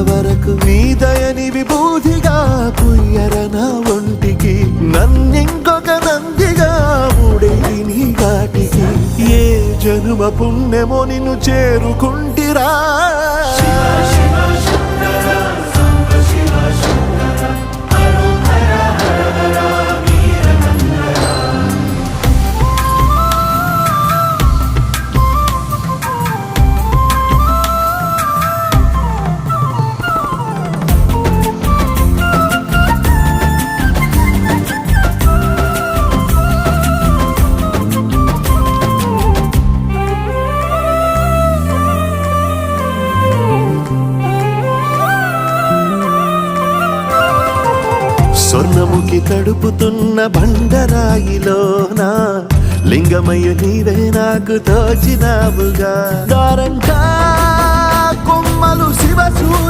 వరకు నీ దయని విభూతిగా పుయ్యర నా ఒంటికి నన్నింకొక నందిగా ఊడేది నీ ఘాటికి ఏ జనుమ పుణ్యమో నిన్ను చేరుకుంటిరా స్వర్ణముఖి తడుపుతున్న బండరాయిలోనా లింగమయ్య నీవే నాకు తోచినావుగా దారంటా కొమ్మలు శివశూల